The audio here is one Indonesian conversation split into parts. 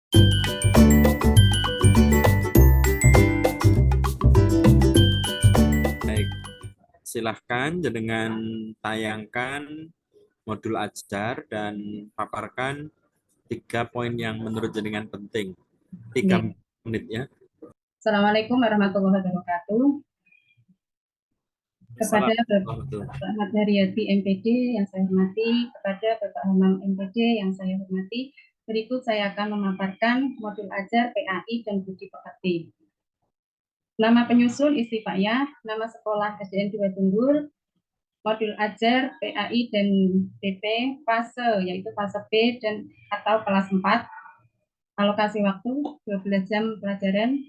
Baik, silahkan dengan tayangkan modul ajar dan paparkan 3 poin yang menurut jenengan penting. 3 menit ya. Assalamualaikum warahmatullahi wabarakatuh. Kepada Assalamualaikum. Bapak Ahmad Haryadi MPD yang saya hormati, kepada Bapak Hamam MPD yang saya hormati, berikut saya akan memaparkan modul ajar PAI dan Budi Pekerti. Nama penyusun Istifayah, nama sekolah SDN 2 Tunggul, modul ajar PAI dan BP, fase yaitu fase B dan atau kelas 4, alokasi waktu 12 jam pelajaran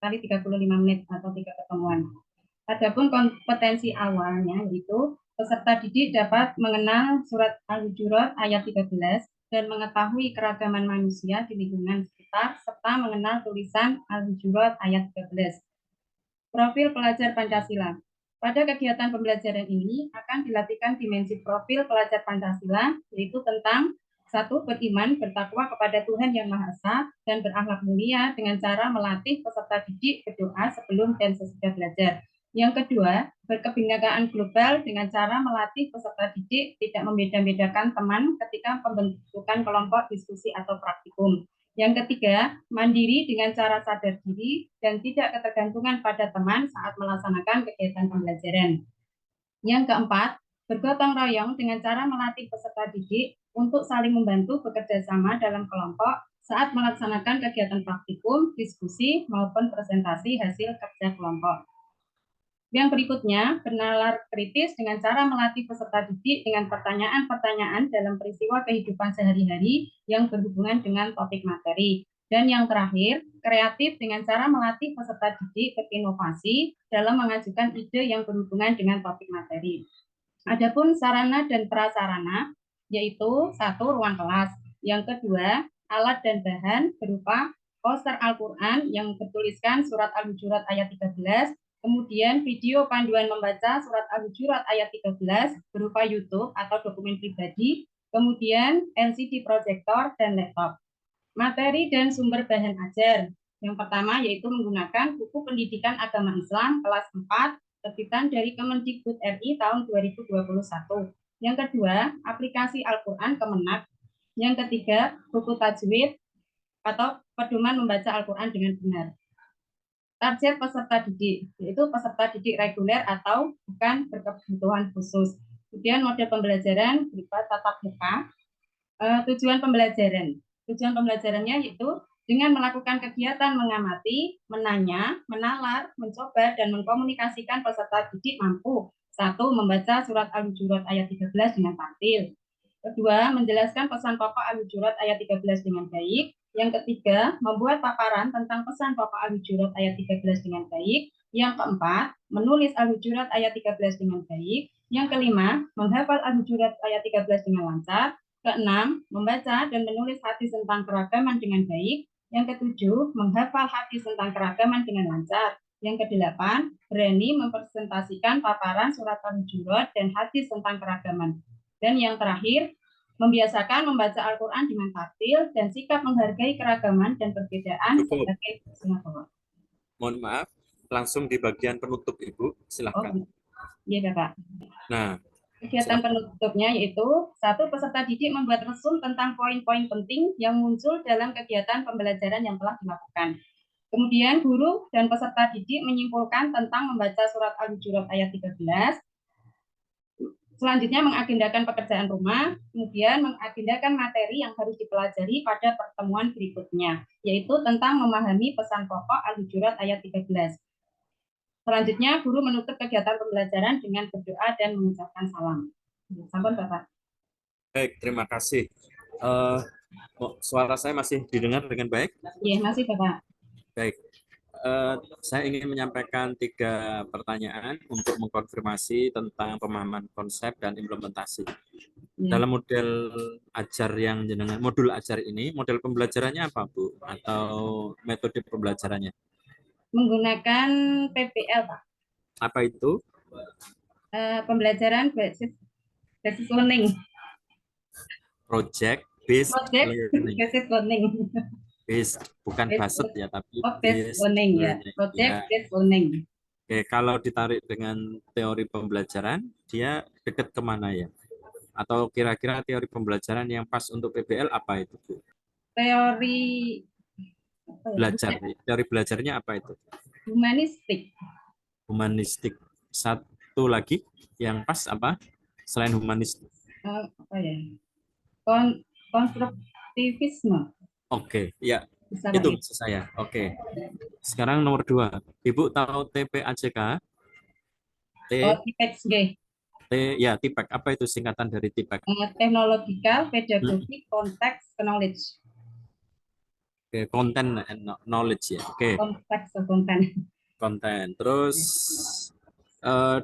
kali 35 menit atau 3 pertemuan. Adapun kompetensi awalnya yaitu peserta didik dapat mengenal surat Al-Hujurat ayat 13 dan mengetahui keragaman manusia di lingkungan sekitar serta mengenal tulisan Al-Hujurat ayat 13. Profil pelajar Pancasila. Pada kegiatan pembelajaran ini akan dilatihkan dimensi profil pelajar Pancasila, yaitu tentang 1. Beriman, bertakwa kepada Tuhan Yang Maha Esa, dan berakhlak mulia dengan cara melatih peserta didik berdoa sebelum dan sesudah belajar. Yang kedua, berkebinekaan global dengan cara melatih peserta didik tidak membeda-bedakan teman ketika pembentukan kelompok diskusi atau praktikum. Yang ketiga, mandiri dengan cara sadar diri dan tidak ketergantungan pada teman saat melaksanakan kegiatan pembelajaran. Yang keempat, bergotong royong dengan cara melatih peserta didik untuk saling membantu bekerja sama dalam kelompok saat melaksanakan kegiatan praktikum, diskusi, maupun presentasi hasil kerja kelompok. Yang berikutnya, bernalar kritis dengan cara melatih peserta didik dengan pertanyaan-pertanyaan dalam peristiwa kehidupan sehari-hari yang berhubungan dengan topik materi. Dan yang terakhir, kreatif dengan cara melatih peserta didik berinovasi dalam mengajukan ide yang berhubungan dengan topik materi. Adapun sarana dan prasarana, yaitu 1. Ruang kelas. Yang kedua, alat dan bahan berupa poster Al-Quran yang bertuliskan surat Al-Hujurat ayat 13, kemudian video panduan membaca surat Al-Hujurat ayat 13 berupa YouTube atau dokumen pribadi, kemudian LCD proyektor dan laptop. Materi dan sumber bahan ajar. Yang pertama yaitu menggunakan buku pendidikan agama Islam kelas 4 terbitan dari Kemendikbud RI tahun 2021. Yang kedua, aplikasi Al-Quran Kemenak. Yang ketiga, buku tajwid atau pedoman membaca Al-Quran dengan benar. Target peserta didik, yaitu peserta didik reguler atau bukan berkebutuhan khusus. Kemudian model pembelajaran berupa tatap muka. Tujuan pembelajaran. Tujuan pembelajarannya yaitu dengan melakukan kegiatan mengamati, menanya, menalar, mencoba, dan mengkomunikasikan peserta didik mampu. 1. Membaca surat Al-Hujurat ayat 13 dengan taktil. Kedua, menjelaskan pesan pokok Al-Hujurat ayat 13 dengan baik. Yang ketiga, membuat paparan tentang pesan pokok Al-Hujurat ayat 13 dengan baik. Yang keempat, menulis Al-Hujurat ayat 13 dengan baik. Yang kelima, menghafal Al-Hujurat ayat 13 dengan lancar. Keenam, membaca dan menulis hadis tentang keragaman dengan baik. Yang ketujuh, menghafal hadis tentang keragaman dengan lancar. Yang kedelapan, berani mempresentasikan paparan surat Al-Hujurat dan hadis tentang keragaman. Dan yang terakhir, membiasakan membaca Al-Quran dengan taktil dan sikap menghargai keragaman dan perbedaan sebagai pengetahuan. Mohon maaf, langsung di bagian penutup Ibu, silahkan. Iya, Bapak. Nah, kegiatan penutupnya yaitu 1. Peserta didik membuat resum tentang poin-poin penting yang muncul dalam kegiatan pembelajaran yang telah dilakukan. Kemudian guru dan peserta didik menyimpulkan tentang membaca surat Al-Hujurat ayat 13. Selanjutnya mengagendakan pekerjaan rumah, kemudian mengagendakan materi yang harus dipelajari pada pertemuan berikutnya, yaitu tentang memahami pesan pokok Al-Hujurat ayat 13. Selanjutnya, guru menutup kegiatan pembelajaran dengan berdoa dan mengucapkan salam. Sampun, Bapak. Baik, terima kasih. Suara saya masih didengar dengan baik? Iya, masih, Bapak. Baik. Saya ingin menyampaikan 3 pertanyaan untuk mengkonfirmasi tentang pemahaman konsep dan implementasi. Dalam model ajar yang jenengan, modul ajar ini, model pembelajarannya apa, Bu? Atau metode pembelajarannya? Menggunakan PBL, Pak. Apa itu? Pembelajaran basis learning. Project based Project learning. based learning. Based, bukan Based, based ya, tapi based based learning ya. learning. Project Ya. based learning. Oke, kalau ditarik dengan teori pembelajaran, dia dekat kemana ya? Atau kira-kira teori pembelajaran yang pas untuk PBL apa itu, Bu? Teori apa ya? Belajar. Teori belajarnya apa itu? Humanistik. Humanistik. Satu lagi yang pas apa? Selain humanistik. Apa ya? Konstruktivisme. Oke, ya. Bisa Itu Pak ya? maksud saya. Oke. Sekarang nomor 2. Ibu tahu TPACK? Oh, T, TPXG. ya, TIPEK. Apa itu singkatan dari TIPEK? Technological, Hmm, Pedagogy, Context, Knowledge. Oke, content and knowledge ya. Oke, Konteks atau konten. konten. Terus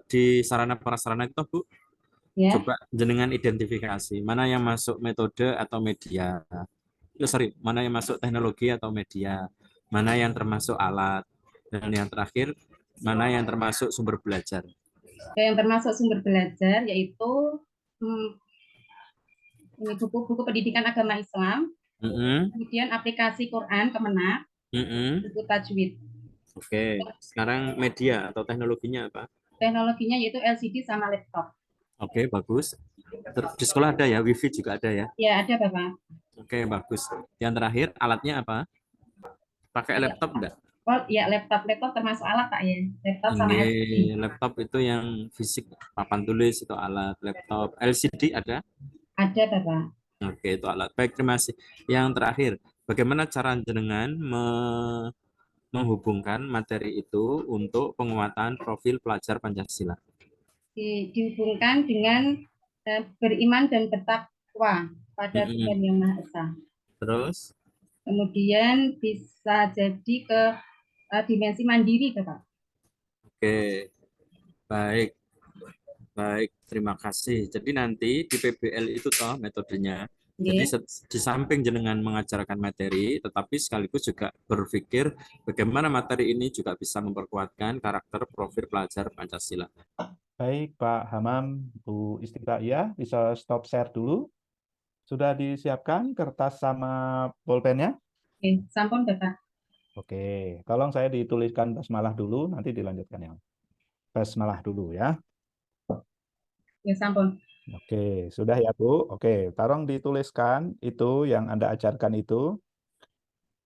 di sarana prasarana itu, Bu, Ya, coba jenengan identifikasi mana yang masuk metode atau media. Sorry, mana yang masuk teknologi atau media, mana yang termasuk alat, dan yang terakhir, mana yang termasuk sumber belajar. yang termasuk sumber belajar yaitu hmm, ini buku-buku pendidikan agama Islam, Mm-mm, kemudian aplikasi Quran Kemenak, mm-mm. buku tajwid. Oke, sekarang media atau teknologinya apa? Teknologinya yaitu LCD sama laptop. Oke, bagus. Di sekolah ada ya, WiFi juga ada ya. Ya, ada Bapak. Oke, bagus. Yang terakhir, alatnya apa? Pakai Ya, laptop enggak? oh, ya laptop. Laptop termasuk alat Pak ya. Laptop sama Ini LCD. laptop itu yang fisik, papan tulis itu alat laptop. LCD ada? Ada Bapak. Oke, itu alat. Baik, terima kasih. Yang terakhir, bagaimana cara jenengan menghubungkan materi itu untuk penguatan profil pelajar Pancasila? Dihubungkan dengan beriman dan bertakwa pada Mm-mm. Tuhan Yang Maha Esa. Terus, Kemudian bisa jadi ke dimensi mandiri, Bapak. oke, baik, baik, terima kasih. Jadi nanti di PBL itu toh metodenya. Jadi Oke. di samping jenengan mengajarkan materi, tetapi sekaligus juga berpikir bagaimana materi ini juga bisa memperkuatkan karakter profil pelajar Pancasila. Baik, Pak Hamam, Bu Istiqlal, bisa stop share dulu. Sudah disiapkan kertas sama pulpennya? Oke, sampun Bapak. Oke, tolong saya dituliskan basmalah dulu, nanti dilanjutkan yang basmalah dulu ya. Ya, sampun. Oke, sudah ya Bu. Oke, tolong dituliskan itu yang Anda ajarkan itu.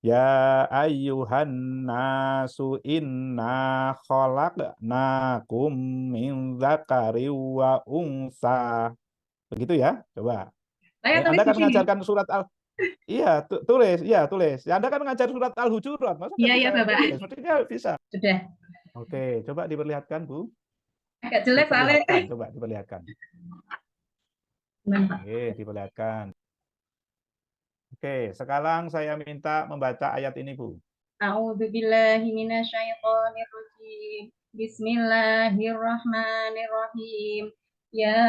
Ya ayyuhan nasu inna khalaqnakum min dzakari wa unsa. Begitu ya? Coba. Saya tulis Anda di kan sini. mengajarkan surat Al. Iya, tulis. Iya, tulis. Ya, Anda kan mengajar surat Al-Hujurat. Masa nggak Iya, ya bisa Bapak. tulis? Sepertinya bisa. Sudah. Oke, coba diperlihatkan, Bu. Agak jelek soalnya. Diperlihatkan, coba diperlihatkan. Nampak. Oke, diperlihatkan. Oke, sekarang saya minta membaca ayat ini, Bu. A'udzubillahi minasyaitonirrajim. Bismillahirrahmanirrahim. Ya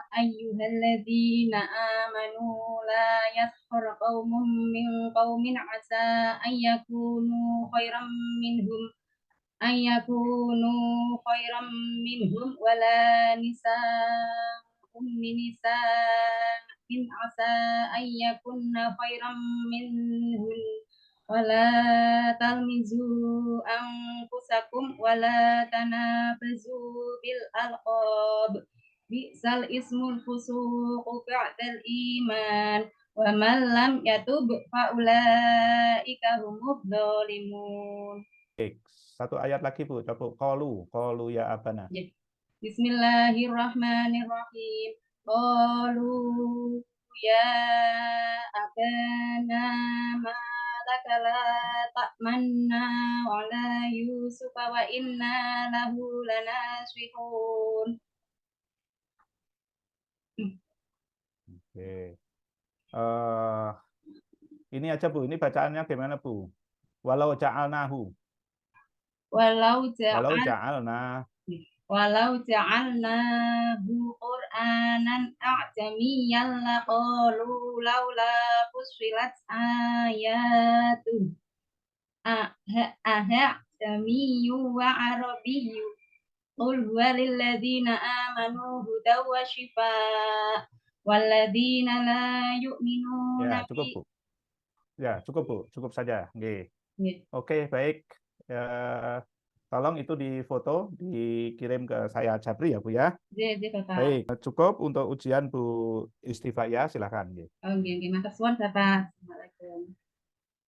ayyuhalladzina amanu la yaskhar qaumun min qaumin asa ayyakunu khairam minhum ayyakunu khairam minhum wala nisa'un min nisa'in asa ayyakunna khairam minhum wala talmizu anfusakum wala tanabazu bil alqab bi'sal ismul fusuqu ba'dal iman wa man lam yatub fa ulaika humudz zalimun. Oke, satu ayat lagi, Bu. Coba qalu ya abana. Bismillahirrahmanirrahim. Qalu ya abana ma laka la ta'manna ala Yusuf wa inna lahu lanasihun. Oke. Eh, ini aja, Bu. Ini bacaannya gimana, Bu? Walau ja'alnahu. Walau Walau ja'al ja'alna. Walau ja'alnahu Qur'anan a'jamiyyan laqalu laula fussilat ayatuh jamiyyu wa arabiyyu qul huwa lilladzina amanu hudaw wa shifaa walladzina la yu'minuna Ya, cukup, Bu. Ya, cukup, Bu. Cukup saja. Nggih. Nggih. Oke, baik. Tolong itu difoto, dikirim ke saya Jabri ya, Bu ya. Nggih, Bapak. Baik, cukup untuk ujian Bu Istifaiyah, silakan. Nggih. Oh, nggih, matur suwun Bapak.